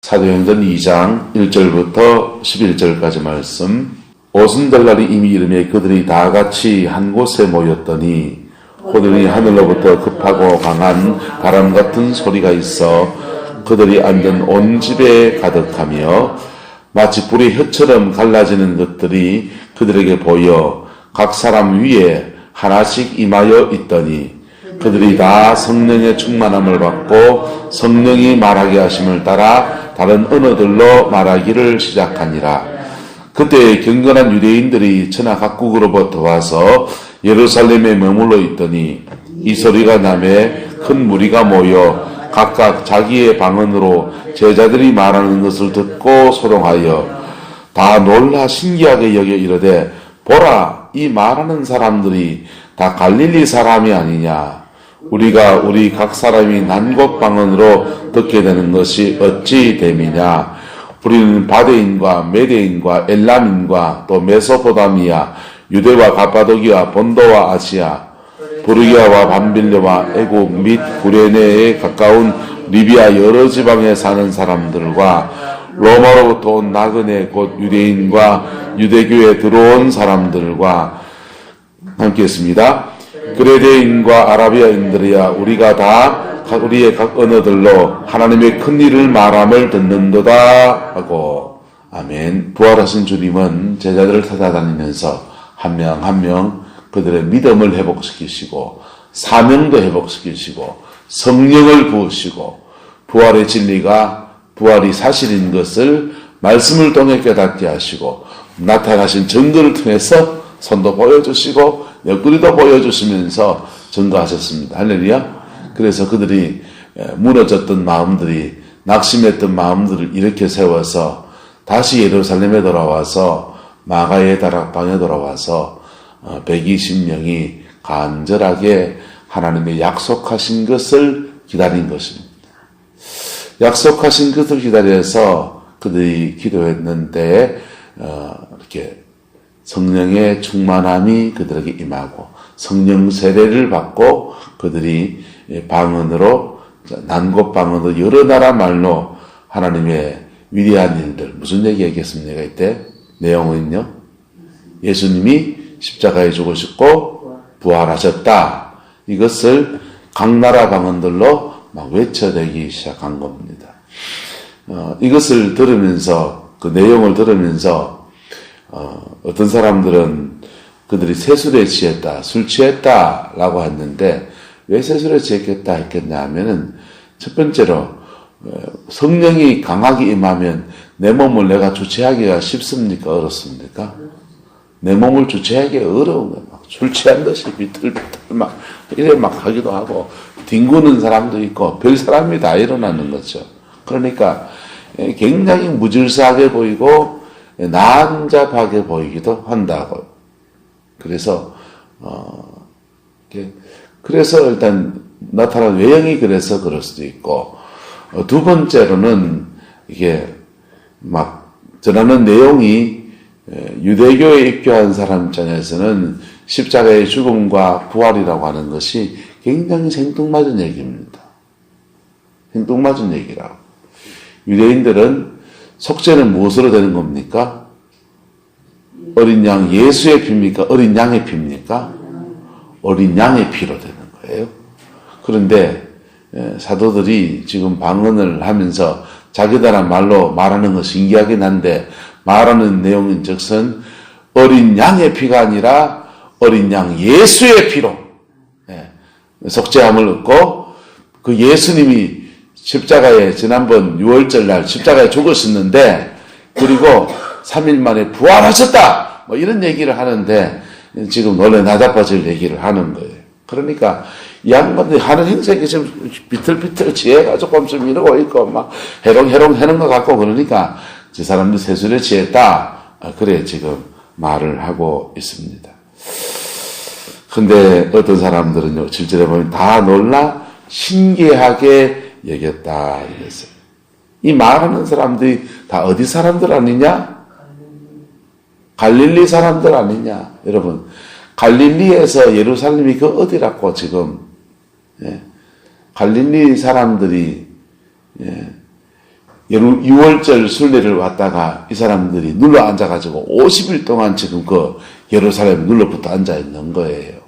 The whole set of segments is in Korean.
사도행전 2장 1절부터 11절까지 말씀. 오순절날이 이미 이르매 그들이 다 같이 한 곳에 모였더니 호련히 하늘로부터 급하고 강한 바람 같은 소리가 있어 그들이 앉은 온 집에 가득하며 마치 불의 혀처럼 갈라지는 것들이 그들에게 보여 각 사람 위에 하나씩 임하여 있더니 그들이 다 성령의 충만함을 받고 성령이 말하게 하심을 따라 다른 언어들로 말하기를 시작하니라. 그때 경건한 유대인들이 천하 각국으로부터 와서 예루살렘에 머물러 있더니 이 소리가 나매 큰 무리가 모여 각각 자기의 방언으로 제자들이 말하는 것을 듣고 소동하여 다 놀라 신기하게 여겨 이르되 보라, 이 말하는 사람들이 다 갈릴리 사람이 아니냐. 우리가 우리 각 사람이 난곳 방언으로 듣게 되는 것이 어찌 됨이냐. 우리는 바데인과 메데인과 엘람인과 또 메소포다미아, 유대와 가파도기아, 본도와 아시아, 부르기아와 밤빌려와 애국 및 구레네에 가까운 리비아 여러 지방에 사는 사람들과 로마로부터 온 나그네 곧 유대인과 유대교에 들어온 사람들과 함께 했습니다. 그레데인과 아라비아인들이야 우리가 다 우리의 각 언어들로 하나님의 큰 일을 말함을 듣는도다 하고. 아멘. 부활하신 주님은 제자들을 찾아다니면서 한 명 한 명 그들의 믿음을 회복시키시고 사명도 회복시키시고 성령을 부으시고 부활의 진리가 부활이 사실인 것을 말씀을 통해 깨닫게 하시고 나타나신 증거를 통해서 손도 보여주시고 옆구리도 보여주시면서 증거하셨습니다. 할렐루야. 그래서 그들이 무너졌던 마음들이 낙심했던 마음들을 일으켜 세워서 다시 예루살렘에 돌아와서 마가의 다락방에 돌아와서 120명이 간절하게 하나님의 약속하신 것을 기다린 것입니다. 약속하신 것을 기다려서 그들이 기도했는데 이렇게 성령의 충만함이 그들에게 임하고 성령 세례를 받고 그들이 방언으로 난곳 방언으로 여러 나라 말로 하나님의 위대한 일들, 무슨 얘기하겠습니까? 이때 내용은요, 예수님이 십자가에 죽으셨고 부활하셨다, 이것을 각 나라 방언들로 막 외쳐대기 시작한 겁니다. 이것을 들으면서, 그 내용을 들으면서 어떤 사람들은 그들이 세술에 취했다, 술 취했다 라고 했는데 왜 세술에 취했겠다 했겠냐 하면은 첫 번째로 성령이 강하게 임하면 내 몸을 내가 주체하기가 쉽습니까? 어렵습니까? 내 몸을 주체하기 어려운 거예요. 막 술 취한 듯이 비틀비틀 막 이래 막 하기도 하고 뒹구는 사람도 있고 별 사람이 다 일어나는 거죠. 그러니까 굉장히 무질서하게 보이고 난잡하게 보이기도 한다고. 그래서 일단 나타난 외형이 그래서 그럴 수도 있고, 두 번째로는 이게 막 전하는 내용이 유대교에 입교한 사람 입장에서는 십자가의 죽음과 부활이라고 하는 것이 굉장히 생뚱맞은 얘기입니다. 생뚱맞은 얘기라고. 유대인들은 속죄는 무엇으로 되는 겁니까? 어린 양 예수의 피입니까? 어린 양의 피입니까? 어린 양의 피로 되는 거예요. 그런데 사도들이 지금 방언을 하면서 자기들한 말로 말하는 것이 신기하긴 한데 말하는 내용인 즉슨 어린 양의 피가 아니라 어린 양 예수의 피로 속죄함을 얻고, 그 예수님이 십자가에 지난번 6월절 날 십자가에 죽으셨는데 그리고 3일 만에 부활하셨다 뭐 이런 얘기를 하는데 지금 원래 나자빠질 얘기를 하는 거예요. 그러니까 이 양반들이 하는 행색이 좀 비틀비틀 취해가지고 좀 이러고 있고 막 해롱해롱 하는 것 같고 그러니까 저 사람들 세술에 취했다, 그래 지금 말을 하고 있습니다. 근데 어떤 사람들은요 7절에 보면 다 놀라 신기하게 여겼다 이랬어요. 이 말하는 사람들이 다 어디 사람들 아니냐? 갈릴리 사람들 아니냐? 여러분, 갈릴리에서 예루살렘이 그 어디라고 지금 갈릴리 사람들이 유월절 순례를 왔다가 이 사람들이 눌러 앉아가지고 50일 동안 지금 그 예루살렘에 눌러붙어 앉아 있는 거예요.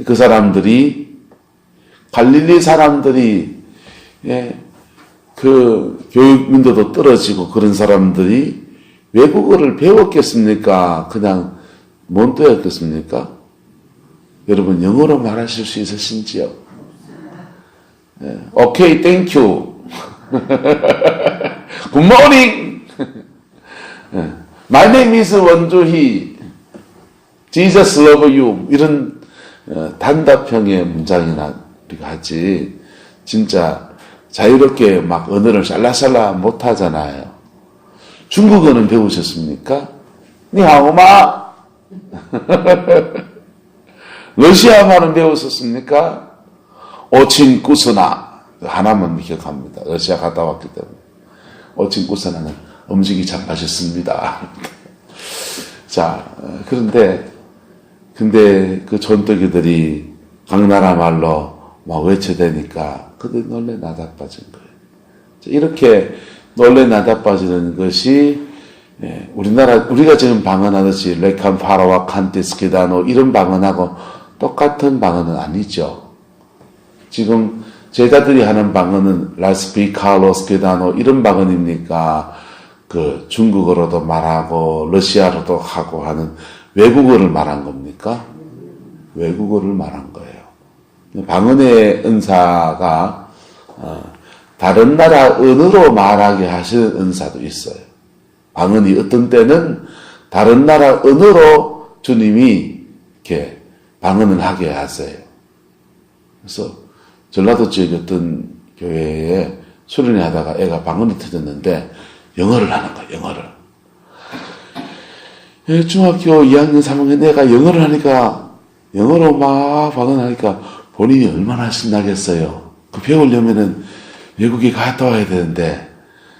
그 사람들이 갈릴리 사람들이 그 교육민도도 떨어지고 그런 사람들이 외국어를 배웠겠습니까? 그냥 몬또였겠습니까? 여러분 영어로 말하실 수 있으신지요? 오케이, 땡큐. 굿모닝. My name is 원주희. Jesus love you. 이런 단답형의 문장이나 우리가 하지. 진짜 자유롭게 막 언어를 샬라샬라 못하잖아요. 중국어는 배우셨습니까? 니하오마. 러시아말은 배우셨습니까? 오친꾸스나 하나만 기억합니다. 러시아 갔다 왔기 때문에. 오친꾸스나는 음식이 참 맛있습니다. 자, 그런데 그 촌뜨기들이 강나라 말로 막 외쳐대니까 그들 놀래 나다빠진 거예요. 이렇게 놀래 나다빠지는 것이 우리가 지금 방언하듯이 레칸 파라와 칸티스키다노 이런 방언하고 똑같은 방언은 아니죠. 지금 제자들이 하는 방언은 라스피칼로스키다노 이런 방언입니까? 그 중국어로도 말하고 러시아로도 하고 하는 외국어를 말한 겁니까? 외국어를 말한 거예요. 방언의 은사가 다른 나라 언어로 말하게 하시는 은사도 있어요. 방언이 어떤 때는 다른 나라 언어로 주님이 이렇게 방언을 하게 하세요. 그래서 전라도 지역의 어떤 교회에 수련회 하다가 애가 방언이 터졌는데 영어를 하는 거예요. 영어를. 중학교 2학년 3학년 애가 영어를 하니까 영어로 막 방언하니까 본인이 얼마나 신나겠어요. 그 배우려면은 외국에 갔다 와야 되는데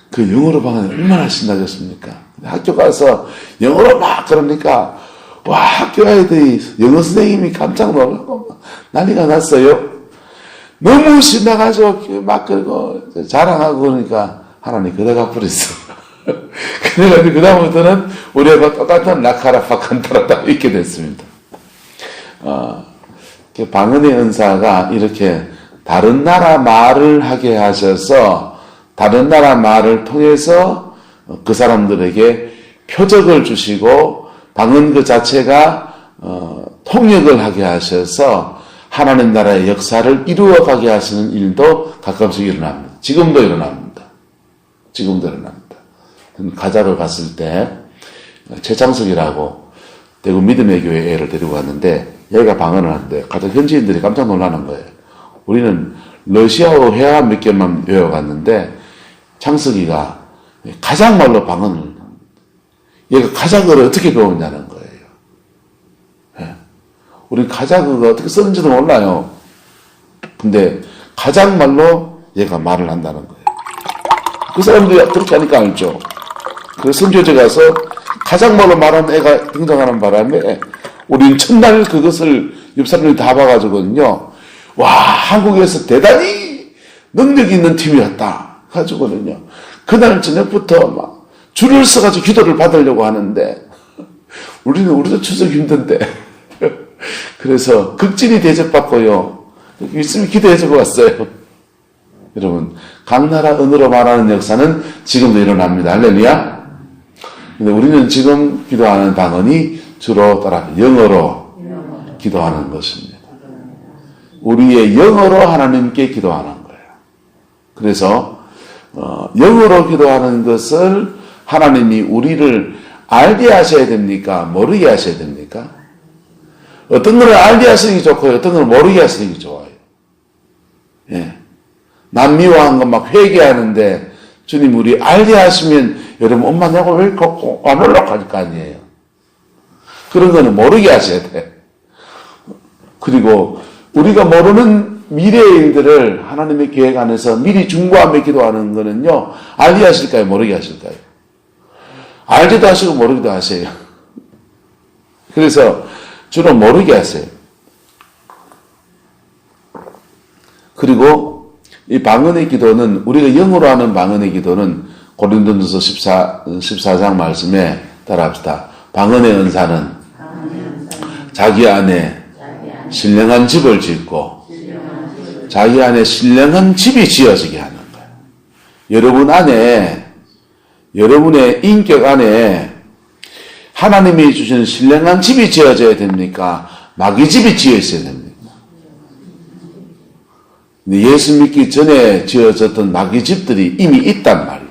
그 영어로 방언이 얼마나 신나겠습니까? 학교 가서 영어로 막 그러니까 와 학교 아이들이 영어 선생님이 깜짝 놀라고 난리가 났어요. 너무 신나가지고 막 그러고 자랑하고 그러니까 하나님 그대가 버렸어. 그래가지고 그 다음부터는 우리가 똑같은 라카라파칸타라다 있게 됐습니다. 방언의 은사가 이렇게 다른 나라 말을 하게 하셔서 다른 나라 말을 통해서 그 사람들에게 표적을 주시고 방언 그 자체가 통역을 하게 하셔서 하나님 나라의 역사를 이루어가게 하시는 일도 가끔씩 일어납니다. 지금도 일어납니다. 지금도 일어납니다. 가자를 갔을 때 최창석이라고 대구 믿음의 교회 애를 데리고 갔는데 얘가 방언을 하는데 가장 현지인들이 깜짝 놀라는 거예요. 우리는 러시아어 회화 몇 개만 외워갔는데 창석이가 가장말로 방언을 얘가 가자그를 어떻게 배웠냐는 거예요. 우리는 가자그가 어떻게 쓰는지도 몰라요. 근데 가장말로 얘가 말을 한다는 거예요. 그 사람들이 그렇게 하니까 알죠. 그래서 선교제 가서 가장말로 말하는 애가 등장하는 바람에 우리는 첫날 그것을 옆 사람들이 다 봐가지거든요. 와, 한국에서 대단히 능력 있는 팀이었다. 가지고는요. 그날 저녁부터 막 줄을 서가지고 기도를 받으려고 하는데 우리도 추석 힘든데 그래서 극진히 대접받고요. 열심히 기도해주고 왔어요. 여러분, 각 나라 언어로 말하는 역사는 지금도 일어납니다. 할렐루야. 근데 우리는 지금 기도하는 방언이 주로 따라 영어로 기도하는 것입니다. 우리의 영어로 하나님께 기도하는 거예요. 그래서 영어로 기도하는 것을 하나님이 우리를 알게 하셔야 됩니까? 모르게 하셔야 됩니까? 어떤 거를 알게 하시는 게 좋고요. 어떤 거를 모르게 하시는 게 좋아요. 예. 남미화한 거 막 회개하는데 주님 우리 알게 하시면 여러분 엄마 내가 왜 걷고 안 올라갈 거 아니에요. 그런 거는 모르게 하셔야 돼. 그리고 우리가 모르는 미래의 일들을 하나님의 계획 안에서 미리 중보하며 기도하는 거는요. 알게 하실까요? 모르게 하실까요? 알지도 하시고 모르기도 하세요. 그래서 주로 모르게 하세요. 그리고 이 방언의 기도는 우리가 영어로 하는 방언의 기도는 고린도전서 14장 말씀에 따라합시다. 방언의 은사는 자기 안에 신령한 집을 짓고 자기 안에 신령한 집이 지어지게 하는 거예요. 여러분 안에, 여러분의 인격 안에 하나님이 주시는 신령한 집이 지어져야 됩니까? 마귀 집이 지어 있어야 됩니까? 근데 예수 믿기 전에 지어졌던 마귀 집들이 이미 있단 말이에요.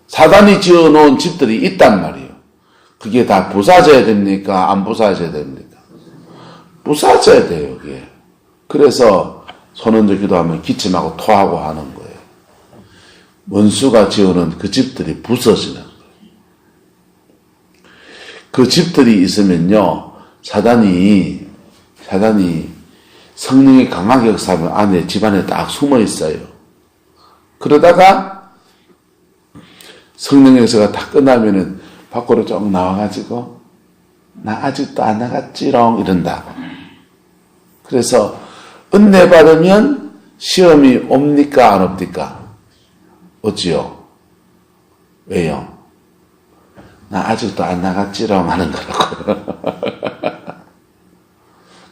사단이 지어놓은 집들이 있단 말이에요. 그게 다 부사져야 됩니까? 안 부사져야 됩니까? 부사져야 돼요, 그게. 그래서 손 얹어 기도하면 기침하고 토하고 하는 거예요. 원수가 지어놓은 그 집들이 부서지는 거예요. 그 집들이 있으면요, 사단이 성령이 강하게 역사하면 안에, 집안에 딱 숨어 있어요. 그러다가 성령 역사가 다 끝나면은 밖으로 좀 나와가지고, 나 아직도 안 나갔지롱, 이런다. 그래서 은혜 받으면 시험이 옵니까, 안 옵니까? 어찌요? 왜요? 나 아직도 안 나갔지롱 하는 거라고.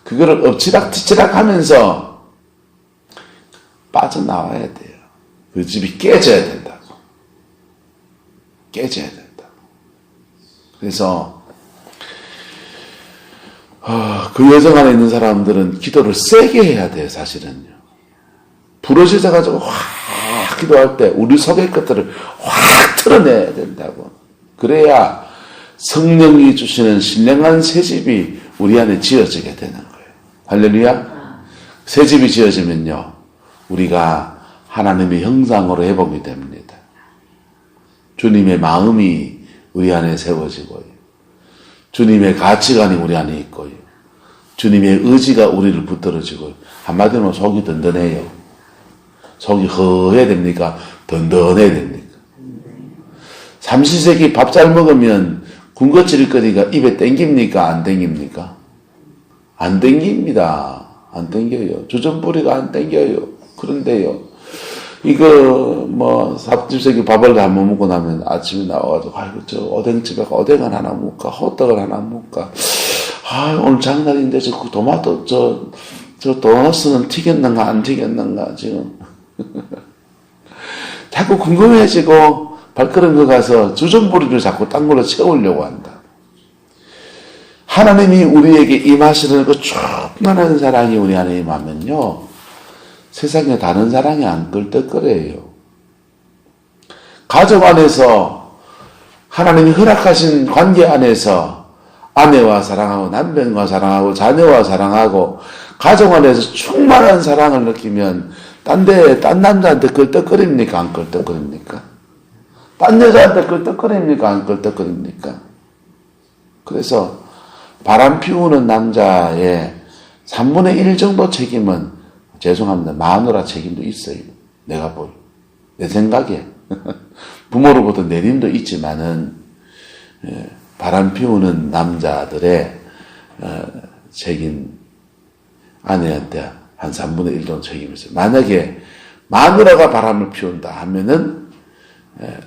그거를 엎치락뒤치락 하면서 빠져나와야 돼요. 그 집이 깨져야 된다고. 깨져야 된다고. 그래서 그 여정 안에 있는 사람들은 기도를 세게 해야 돼요, 사실은요. 부러져가지고 확 기도할 때 우리 속의 것들을 확 틀어내야 된다고. 그래야 성령이 주시는 신령한 새 집이 우리 안에 지어지게 되는 거예요. 할렐루야. 새 집이 지어지면요, 우리가 하나님의 형상으로 회복이 됩니다. 주님의 마음이 우리 안에 세워지고요, 주님의 가치관이 우리 안에 있고요, 주님의 의지가 우리를 붙들어지고요. 한마디로 속이 든든해요. 속이 허해야 됩니까? 든든해야 됩니까? 삼시세끼 밥 잘 먹으면 군것질거리가 입에 땡깁니까? 안 땡깁니까? 안 땡깁니다. 안 땡겨요. 주전부리가 안 땡겨요. 그런데요, 이거 삼시세끼 밥을 다 못 먹고 나면 아침에 나와가지고, 아이고 저 오뎅집에 오뎅을 하나 먹을까, 호떡을 하나 먹을까, 오늘 장날인데 저 토마토 저 도너스는 튀겼는가 안 튀겼는가 지금 자꾸 궁금해지고 발걸음 거 가서 주전부리를 자꾸 딴 걸로 채우려고 한다. 하나님이 우리에게 임하시는 그 충만한 사랑이 우리 안에 임하면요, 세상에 다른 사랑이 안 끌떡거려요. 가정 안에서 하나님이 허락하신 관계 안에서 아내와 사랑하고 남편과 사랑하고 자녀와 사랑하고 가정 안에서 충만한 사랑을 느끼면 딴 남자한테 끌떡거립니까? 안 끌떡거립니까? 딴 여자한테 끌떡거립니까? 안 끌떡거립니까? 그래서 바람 피우는 남자의 3분의 1 정도 책임은, 죄송합니다, 마누라 책임도 있어요. 내가 보여. 내 생각에. 부모로부터 내림도 있지만은, 바람 피우는 남자들의 책임, 아내한테 한 3분의 1 정도 책임이 있어요. 만약에 마누라가 바람을 피운다 하면은,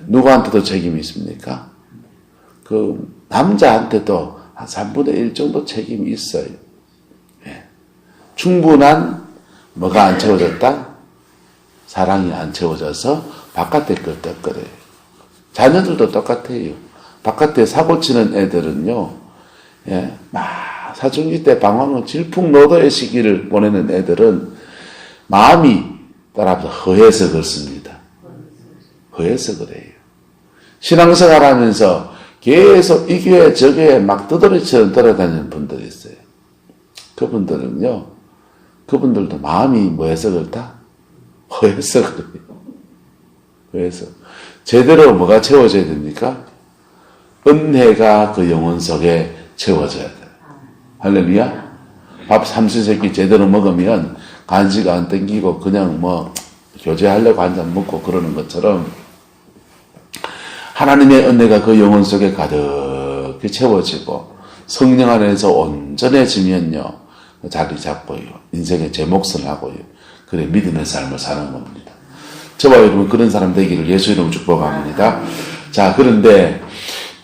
누구한테도 책임이 있습니까? 그 남자한테도 한 3분의 1 정도 책임이 있어요. 충분한 뭐가 안 채워졌다? 사랑이 안 채워져서 바깥에 끌떡거려요. 자녀들도 똑같아요. 바깥에 사고치는 애들은요, 막 사춘기 때 방황을 질풍노도의 시기를 보내는 애들은 마음이 따라서 허해서 그렇습니다. 허해서 그래요. 신앙생활 하면서 계속 이 교회 저 교회 막 두드러지처럼 돌아다니는 분들이 있어요. 그분들도 마음이 뭐해서 그렇다? 허해서 그래요. 허해서. 제대로 뭐가 채워져야 됩니까? 은혜가 그 영혼 속에 채워져야 돼요. 할렐루야. 밥 삼시세끼 제대로 먹으면 간식 안 땡기고 그냥 교제하려고 한 잔 먹고 그러는 것처럼, 하나님의 은혜가 그 영혼 속에 가득히 채워지고 성령 안에서 온전해지면요, 자리 잡고요, 인생의 제 몫을 하고요, 그래, 믿음의 삶을 사는 겁니다. 저와 여러분 그런 사람 되기를 예수 이름으로 축복합니다. 자, 그런데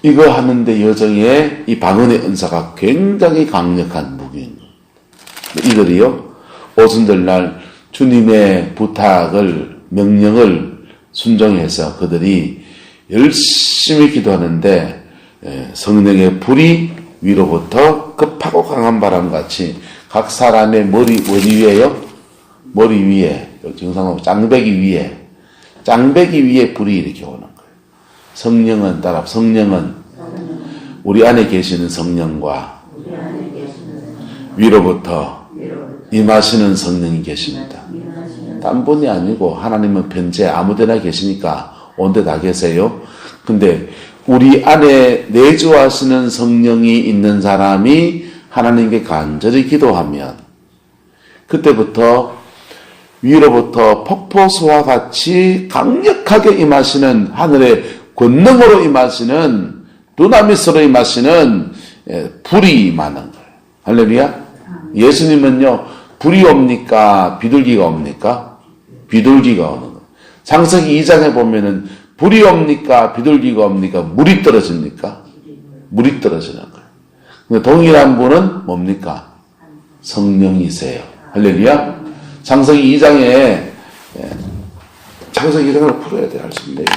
이거 하는데 여정에 이 방언의 은사가 굉장히 강력한 무기인 거예요. 이들이요, 오순절날 주님의 부탁을, 명령을 순종해서 그들이 열심히 기도하는데 성령의 불이 위로부터 급하고 강한 바람같이 각 사람의 머리 위에요. 머리 위에, 정상으로 짱배기 위에 불이 이렇게 오는 거예요. 성령은 따라, 성령은 우리 안에 계시는 성령과 위로부터 임하시는 성령이 계십니다. 딴 분이 아니고 하나님은 편재 아무데나 계시니까 온데 다 계세요. 근데 우리 안에 내주하시는 성령이 있는 사람이 하나님께 간절히 기도하면 그때부터 위로부터 폭포수와 같이 강력하게 임하시는, 하늘의 권능으로 임하시는, 두나미스로 임하시는 불이 임하는 거예요. 할렐루야. 예수님은요, 불이 옵니까? 비둘기가 옵니까? 비둘기가 오는 거예요. 창세기 2장에 보면은 불이 옵니까? 비둘기가 옵니까? 물이 떨어집니까? 물이 떨어지는 거예요. 근데 동일한 분은 뭡니까? 성령이세요. 할렐루야. 창세기 2장에, 창세기 2장을 풀어야 돼, 할 수 있는데.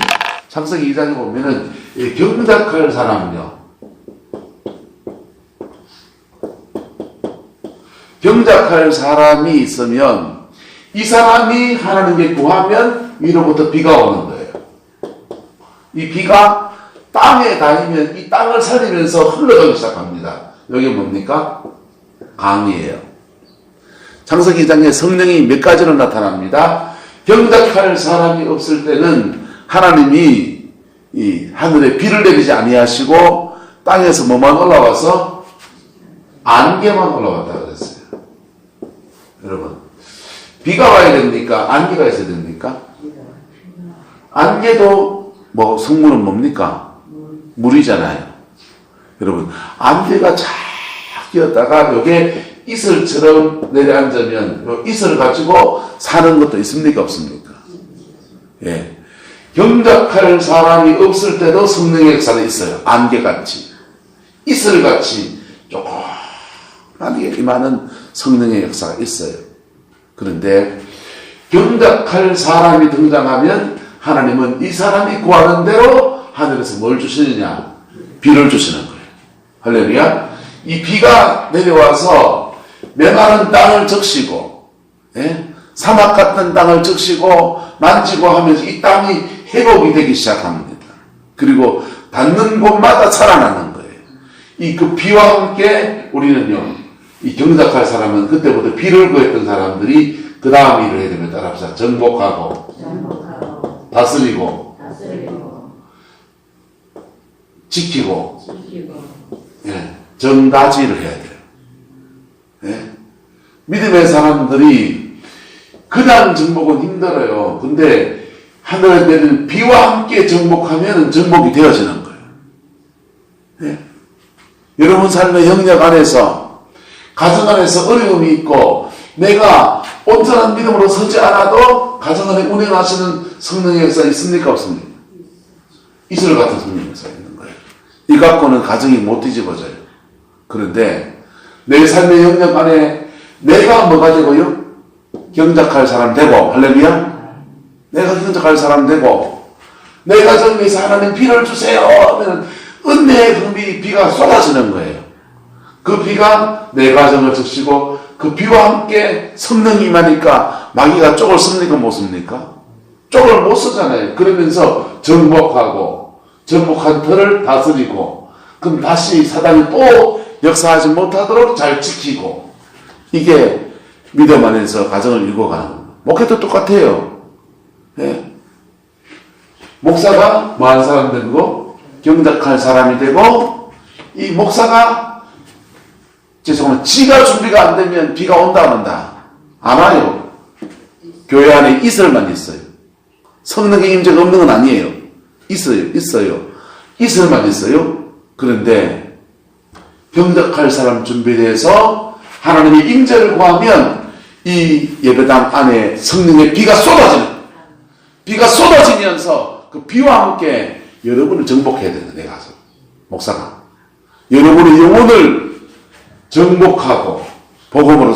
창세기 2장에 보면은, 경작할 사람은요, 경작할 사람이 있으면, 이 사람이 하나님께 구하면 위로부터 비가 오는 거예요. 이 비가 땅에 닿으면 이 땅을 살리면서 흘러가기 시작합니다. 여기 뭡니까? 강이에요. 창세기 2장에 성령이 몇 가지로 나타납니다. 경작할 사람이 없을 때는 하나님이 이 하늘에 비를 내리지 아니하시고 땅에서 뭐만 올라와서 안개만 올라왔다 그랬어요. 여러분, 비가 와야 됩니까? 안개가 있어야 됩니까? 안개도 뭐 성물은 뭡니까? 물이잖아요. 여러분, 안개가 쫙 끼었다가 요게 이슬처럼 내려앉으면 이슬을 가지고 사는 것도 있습니까? 없습니까? 예. 경작할 사람이 없을 때도 성령의 역사는 있어요. 안개같이. 이슬같이 조그맣게 임하는 성령의 역사가 있어요. 그런데 경작할 사람이 등장하면 하나님은 이 사람이 구하는 대로 하늘에서 뭘 주시느냐? 비를 주시는 거예요. 할렐루야. 이 비가 내려와서 메마른 땅을 적시고, 사막 같은 땅을 적시고 만지고 하면서 이 땅이 회복이 되기 시작합니다. 그리고 닿는 곳마다 살아나는 거예요. 이 그 비와 함께 우리는요, 이 경작할 사람은 그때부터 비를 구했던 사람들이 그 다음 일을 해야 되면 따라합시다. 정복하고 다스리고 지키고 정다지를 해야 돼요. 믿음의 사람들이 그냥 정복은 힘들어요. 근데 하늘에 내리는 비와 함께 정복하면 정복이 되어지는 거예요. 여러분 삶의 영역 안에서, 가정 안에서 어려움이 있고 내가 온전한 믿음으로 서지 않아도 가정 안에 운행하시는 성령의 역사 있습니까? 없습니까? 이슬 같은 성령의 역사 있는 거예요. 이 갖고는 가정이 못 뒤집어져요. 그런데 내 삶의 영역 안에 내가 뭐 가지고요? 경작할 사람 되고, 할렐루야? 내가 경작할 사람 되고, 내 가정 위해서 하나님 비를 주세요 하면 은혜의 금비 비가 쏟아지는 거예요. 그 비가 내 가정을 적시고 그 비와 함께 성령이 임하니까 마귀가 쪽을 씁니까? 못 씁니까? 쪽을 못 쓰잖아요. 그러면서 정복하고 정복한 터를 다스리고 그럼 다시 사단이 또 역사하지 못하도록 잘 지키고, 이게 믿음 안에서 가정을 이루어가는 겁니다. 목회도 똑같아요. 목사가 뭐하는 사람 되고 경작할 사람이 되고, 이 목사가 죄송합니다. 지가 준비가 안 되면 비가 온다 안 온다? 안 와요. 교회 안에 이슬만 있어요. 성령의 임재가 없는 건 아니에요. 있어요. 이슬만 있어요. 그런데 경작할 사람 준비돼서 하나님의 임재를 구하면 이 예배당 안에 성령의 비가 쏟아지는 거예요. 비가 쏟아지면서 그 비와 함께 여러분을 정복해야 되는 거예요. 내가 목사가 여러분의 영혼을 정복하고 복음으로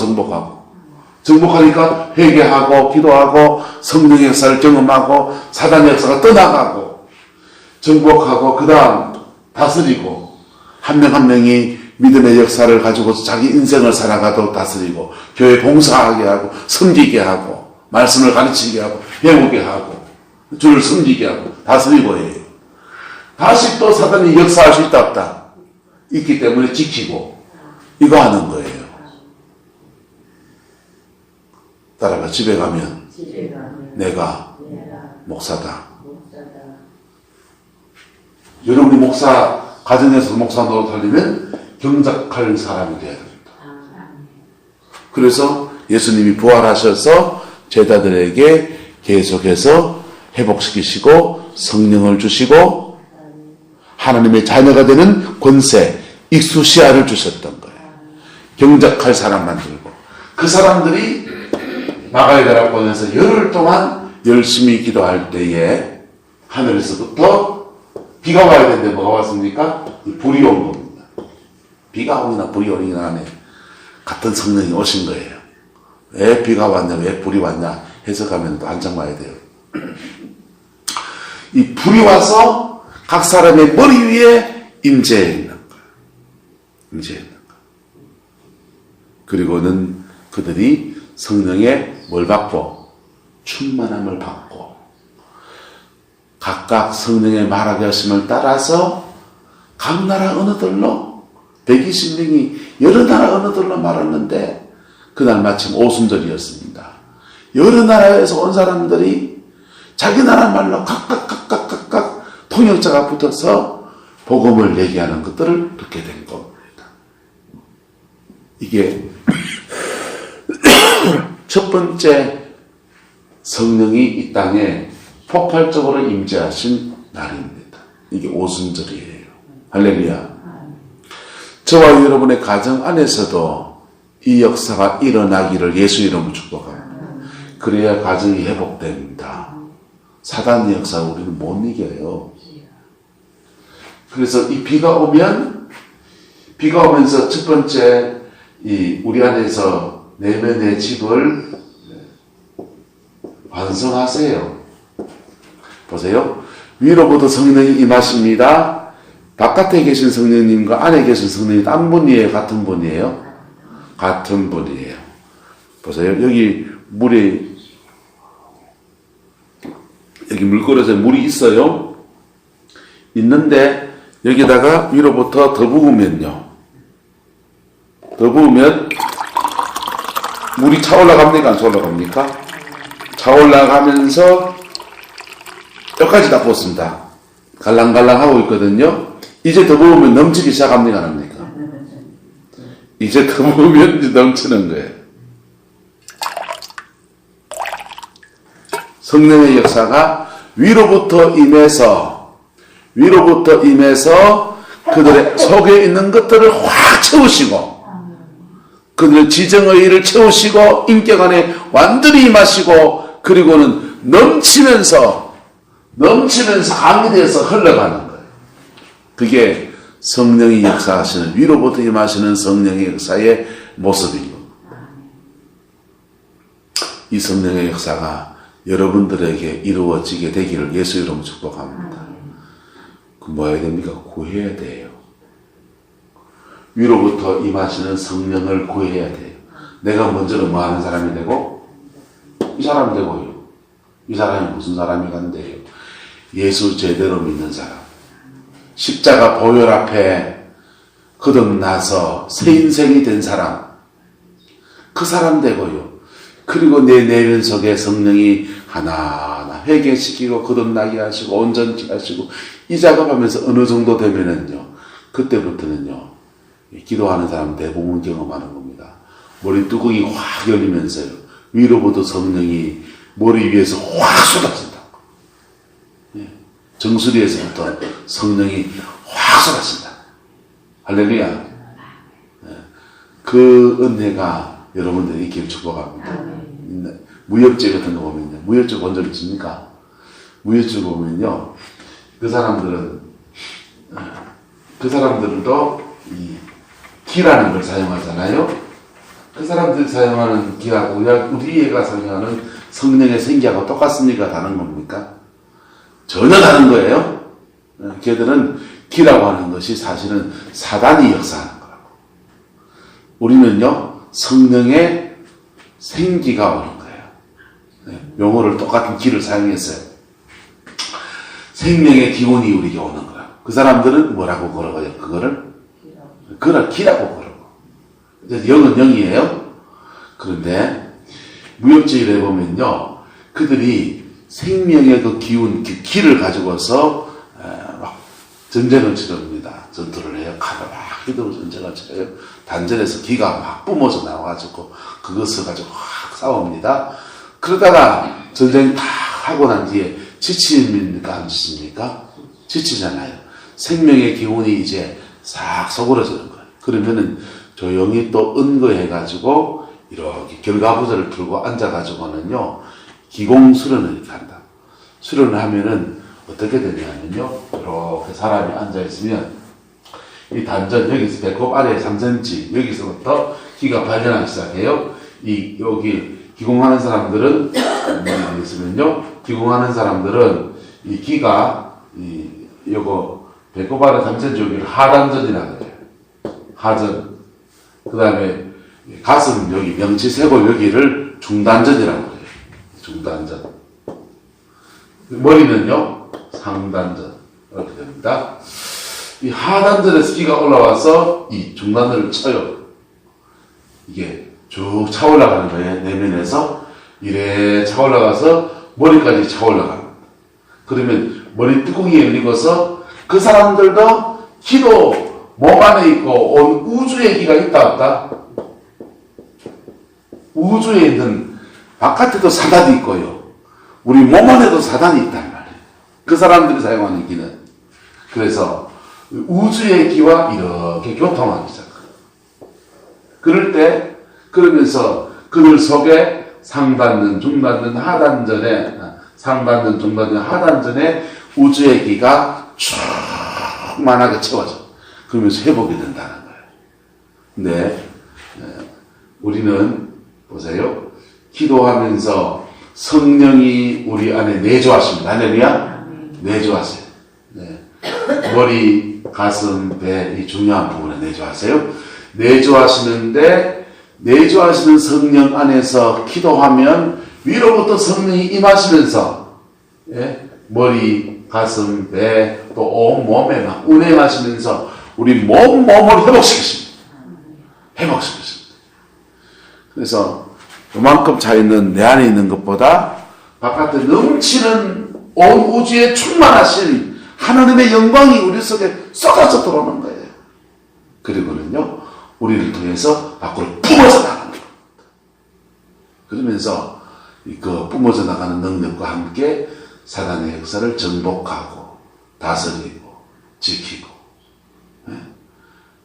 정복하니까 회개하고 기도하고 성령의 역사를 경험하고 사단의 역사가 떠나가고 정복하고 그 다음 다스리고 한 명 한 명이 믿음의 역사를 가지고 자기 인생을 살아가도 다스리고 교회 봉사하게 하고 섬기게 하고 말씀을 가르치게 하고 배우게 하고 주를 섬기게 하고 다스리고 해요. 다시 또 사단이 역사할 수 있다 없다 있기 때문에 지키고 이거 하는 거예요. 따라가 집에 가면 내가 목사다. 여러분이 목사 가정에서 목사 노릇하려면 경작할 사람이 되어야 됩니다. 그래서 예수님이 부활하셔서 제자들에게 계속해서 회복시키시고 성령을 주시고 하나님의 자녀가 되는 권세, 익수시야를 주셨던 거예요. 경작할 사람 만들고 그 사람들이 마가다라 보내서 열흘 동안 열심히 기도할 때에 하늘에서부터 비가 와야 되는데 뭐가 왔습니까? 불이 온 겁니다. 비가 오기나 불이 오기나 하네. 같은 성령이 오신 거예요. 왜 비가 왔냐, 왜 불이 왔냐 해석하면 또 한참 와야 돼요. 이 불이 와서 각 사람의 머리 위에 임재해 있는 거예요. 그리고는 그들이 성령의 뭘 받고? 충만함을 받고 각각 성령의 말하게 하심을 따라서 각 나라 언어들로 120명이 여러 나라 언어들로 말하는데 그날 마침 오순절이었습니다. 여러 나라에서 온 사람들이 자기 나라 말로 각각 통역자가 붙어서 복음을 얘기하는 것들을 듣게 된 겁니다. 이게 첫 번째 성령이 이 땅에 폭발적으로 임재하신 날입니다. 이게 오순절이에요. 할렐루야. 저와 여러분의 가정 안에서도 이 역사가 일어나기를 예수 이름으로 축복합니다. 그래야 가정이 회복됩니다. 사단의 역사 우리는 못 이겨요. 그래서 이 비가 오면서 첫 번째 우리 안에서 내면의 집을 완성하세요. 보세요. 위로부터 성령이 임하십니다. 바깥에 계신 성령님과 안에 계신 성령이 딴 분이에요? 같은 분이에요? 같은 분이에요. 보세요. 여기 물그릇에 물이 있어요. 있는데 여기다가 위로부터 더 부으면 물이 차올라갑니까? 안 차올라갑니까? 차올라가면서 여기까지 다 부었습니다. 갈랑갈랑 하고 있거든요. 이제 더 부으면 넘치기 시작합니까? 안 합니까? 이제 더 부으면 이제 넘치는 거예요. 성령의 역사가 위로부터 임해서 그들의 속에 있는 것들을 확 채우시고 그들의 지정의 일을 채우시고 인격 안에 완전히 임하시고 그리고는 넘치면서 강이 되어서 흘러가는 거예요. 그게 성령이 역사하시는 위로부터 임하시는 성령의 역사의 모습인 겁니다. 이 성령의 역사가 여러분들에게 이루어지게 되기를 예수 이름으로 축복합니다. 그 뭐 해야 됩니까? 구해야 돼요. 위로부터 임하시는 성령을 구해야 돼요. 내가 먼저는 뭐 하는 사람이 되고? 이 사람이 되고요. 이 사람이 무슨 사람이 간대요? 예수 제대로 믿는 사람. 십자가 보혈 앞에 거듭나서 새 인생이 된 사람. 그 사람 되고요. 그리고 내 내면 속에 성령이 하나하나 회개시키고 거듭나게 하시고 온전케 하시고 이 작업하면서 어느 정도 되면은요. 그때부터는요. 기도하는 사람 대부분 경험하는 겁니다. 머리 뚜껑이 확 열리면서요. 위로부터 성령이 머리 위에서 확 쏟아진다. 정수리에서부터 성령이 확 쏟아진다. 할렐루야. 그 은혜가 여러분들이 있기를 축복합니다. 무협지 같은 거 보면요. 무협지 본 적 있습니까? 무협지 보면요. 그 사람들도 이 기라는 걸 사용하잖아요. 그 사람들이 사용하는 기하고 우리가 사용하는 성령의 생기하고 똑같습니까? 다른 겁니까? 전혀 다른 거예요. 걔들은 기라고 하는 것이 사실은 사단이 역사하는 거라고. 우리는요, 성령의 생기가 오는 거예요. 용어를 똑같은 기를 사용했어요. 생명의 기운이 우리에게 오는 거라고. 그 사람들은 뭐라고 걸어가요? 그거를? 기라고 걸어가. 영은 영이에요. 그런데 무협지에 보면요, 그들이 생명의 그 기운, 그 기를 가지고서 막 전쟁을 치릅니다. 전투를 해요. 칼을 막 휘두르고 전쟁을 쳐요. 단전에서 기가 막 뿜어져 나와가지고 그것을 가지고 확 싸웁니다. 그러다가 전쟁 다 하고 난 뒤에 지칩니까? 안 지칩니까? 지치잖아요. 생명의 기운이 이제 싹 서그러지는 거예요. 그러면은 조용히 또 은거해가지고 이렇게 결과부절을 들고 앉아가지고는요, 기공수련을 이렇게 한다. 수련을 하면은 어떻게 되냐면요, 이렇게 사람이 앉아있으면 이 단전, 여기서 배꼽 아래 3cm, 여기서부터 기가 발전하기 시작해요. 여기 기공하는 사람들은, 뭐가 있으면요, 기공하는 사람들은 이 기가, 요거 배꼽 아래 3cm 여기를 하단전이라고 해요. 하전. 그 다음에 가슴 여기 명치쇄골 여기를 중단전이라고 해요. 중단전. 머리는요, 상단전. 이렇게 됩니다. 이 하단전에서 기가 올라와서 이 중단전을 쳐요. 이게 쭉 차올라가는 거예요. 내면에서 이래 차올라가서 머리까지 차올라가는. 그러면 머리 뚜껑이 열리고서 그 사람들도 기도 몸 안에 있고 온 우주에 기가 있다 없다? 우주에 있는 바깥에도 사단이 있고요. 우리 몸 안에도 사단이 있단 말이에요. 그 사람들이 사용하는 기는. 그래서 우주의 기와 이렇게 교통하기 시작해요. 그럴 때 그러면서 그들 속에 상단전, 중단전, 하단전에 상단전, 중단전, 하단전에 우주의 기가 충만하게 채워져. 그러면서 회복이 된다는 거예요. 근데 우리는 보세요. 기도하면서 성령이 우리 안에 내주하십니다. 할렐루야? 내주하세요. 네. 머리, 가슴, 배, 이 중요한 부분에 내주하세요. 내주하시는데 내주하시는 성령 안에서 기도하면 위로부터 성령이 임하시면서, 예? 머리, 가슴, 배, 또 온 몸에 막 운행하시면서 우리 몸을 회복시키십니다. 회복시키십니다. 그래서 요만큼 차이는 내 안에 있는 것보다 바깥에 넘치는 온 우주에 충만하신 하나님의 영광이 우리 속에 쏟아져 들어오는 거예요. 그리고는요, 우리를 통해서 밖으로 뿜어져 나가는 겁니다. 그러면서 그 뿜어져 나가는 능력과 함께 사단의 역사를 정복하고 다스리고 지키고,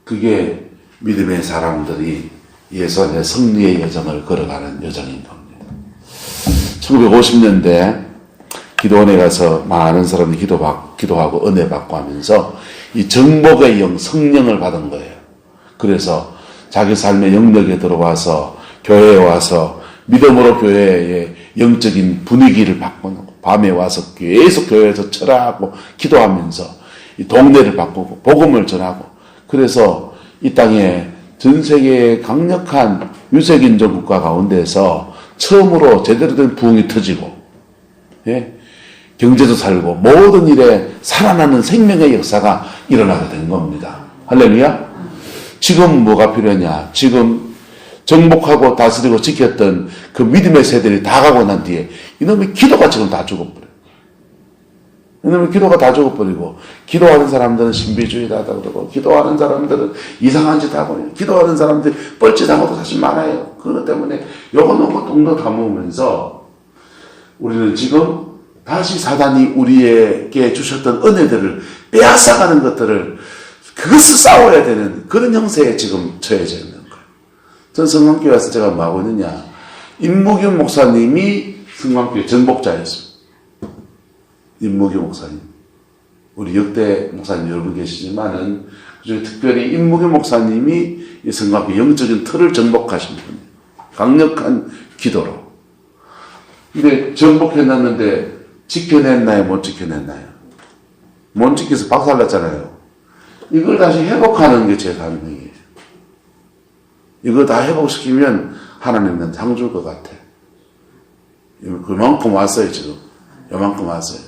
그게 믿음의 사람들이 예선의 승리의 여정을 걸어가는 여정인 겁니다. 1950년대 기도원에 가서 많은 사람들이 기도하고 은혜 받고 하면서 이 정복의 영, 성령을 받은 거예요. 그래서 자기 삶의 영역에 들어와서 교회에 와서 믿음으로 교회의 영적인 분위기를 바꾸고, 밤에 와서 계속 교회에서 철학하고 기도하면서 이 동네를 바꾸고 복음을 전하고, 그래서 이 땅에 전 세계의 강력한 유색인종 국가 가운데서 처음으로 제대로 된 부흥이 터지고, 예? 경제도 살고 모든 일에 살아나는 생명의 역사가 일어나게 된 겁니다. 할렐루야. 지금 뭐가 필요하냐? 지금 정복하고 다스리고 지켰던 그 믿음의 세대들이 다 가고 난 뒤에 이놈의 기도가 지금 다 죽어버려요. 이놈의 기도가 다 죽어버리고, 기도하는 사람들은 신비주의다 그러고, 기도하는 사람들은 이상한 짓 하고, 기도하는 사람들이 뻘짓하고도 사실 많아요. 그것 때문에 요거 놓고 똥도 다 먹으면서 우리는 지금 다시 사단이 우리에게 주셨던 은혜들을 빼앗아가는 것들을, 그것을 싸워야 되는 그런 형세에 지금 처해져 있는 거예요. 전 성광교회 와서 제가 뭐 하고 있느냐. 임무균 목사님이 성광교회 전복자였습니다. 임무균 목사님. 우리 역대 목사님 여러분 계시지만은 그중에 특별히 임무균 목사님이 이 성광교회 영적인 틀을 정복하신 분이에요. 강력한 기도로. 근데 정복해놨는데 지켜냈나요? 못 지켜냈나요? 못 지켜서 박살났잖아요. 이걸 다시 회복하는 게 제 사명이에요. 이거 다 회복시키면 하나님은 상 줄 것 같아. 그만큼 왔어요, 지금. 요만큼 왔어요.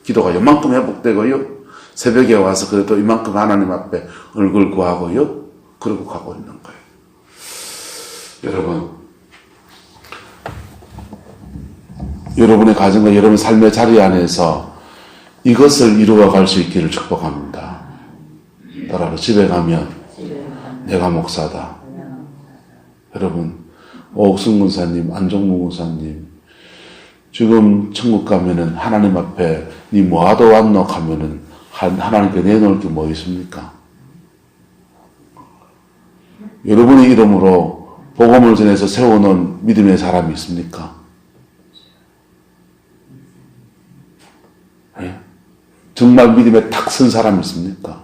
기도가 요만큼 회복되고요. 새벽에 와서 그래도 이만큼 하나님 앞에 얼굴 구하고요. 그러고 가고 있는 거예요. 여러분, 여러분의 가정과 여러분 삶의 자리 안에서 이것을 이루어 갈 수 있기를 축복합니다. 따라서 집에 가면 내가 목사다. 여러분, 오옥순 군사님, 안종무 군사님, 지금 천국 가면은 하나님 앞에 니 뭐하러 왔노? 하면은 하나님께 내놓을 게 뭐 있습니까? 여러분의 이름으로 복음을 전해서 세워놓은 믿음의 사람이 있습니까? 네? 정말 믿음에 탁 선 사람이 있습니까?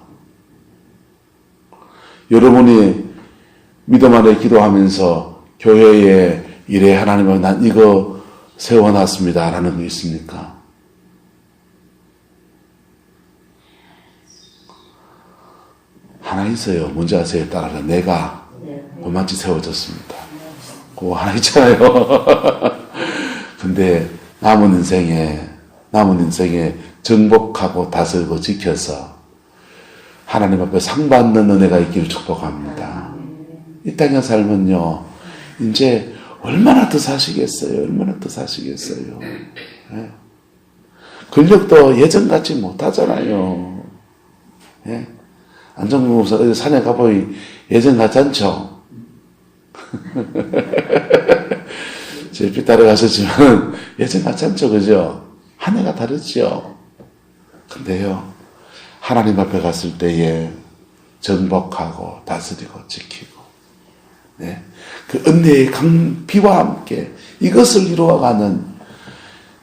여러분이 믿음 안에 기도하면서 교회에 이래 하나님은 난 이거 세워놨습니다 라는 거 있습니까? 하나 있어요. 뭔지 아세요? 따라서 내가 고만치 세워졌습니다. 그거 하나 있잖아요. 근데 남은 인생에 정복하고 다스리고 지켜서 하나님 앞에 상 받는 은혜가 있기를 축복합니다. 이 땅의 삶은요, 이제 얼마나 더 사시겠어요? 얼마나 더 사시겠어요? 예? 근력도 예전 같지 못하잖아요. 예? 안정무 목사 산에 가보니 예전 같지 않죠? 제 피 따라가셨지만 예전 같지 않죠? 그죠? 한 해가 다르죠? 근데요, 하나님 앞에 갔을 때에 정복하고 다스리고 지키고, 네, 그 은혜의 강비와 함께 이것을 이루어가는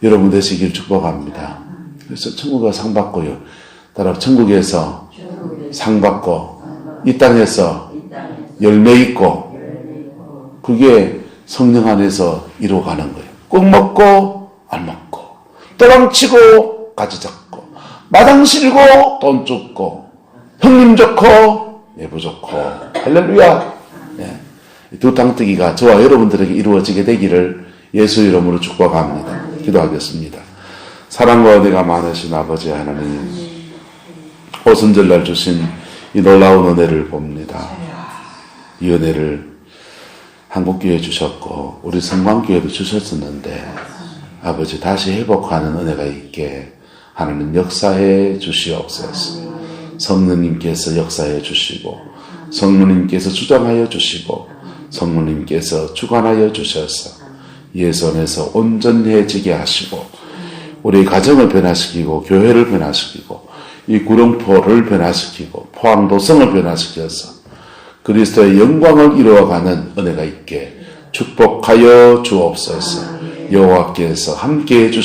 여러분 되시길 축복합니다. 그래서 천국에 상 받고요. 따라 천국에서 상 받고 이 땅에서 열매 있고, 그게 성령 안에서 이루어가는 거예요. 꼭 먹고 안 먹고, 도망치고 가지 잡고, 마당 실고 돈 쫓고, 형님 좋고 내부 좋고, 할렐루야. 네. 두 땅뜨기가 저와 여러분들에게 이루어지게 되기를 예수 이름으로 축복합니다. 기도하겠습니다. 사랑과 은혜가 많으신 아버지 하나님, 오순절날 주신 이 놀라운 은혜를 봅니다. 이 은혜를 한국교회에 주셨고 우리 성광교회도 주셨었는데, 아버지 다시 회복하는 은혜가 있게 하나님 역사해 주시옵소서. 성령님께서 역사해 주시고, 성령님께서 주장하여 주시고, 성령님께서 주관하여 주셔서 예수 안에서 온전해지게 하시고, 우리 가정을 변화시키고 교회를 변화시키고 이 구룡포를 변화시키고 포항도성을 변화시켜서 그리스도의 영광을 이루어가는 은혜가 있게 축복하여 주옵소서. 여호와께서 함께해 주시고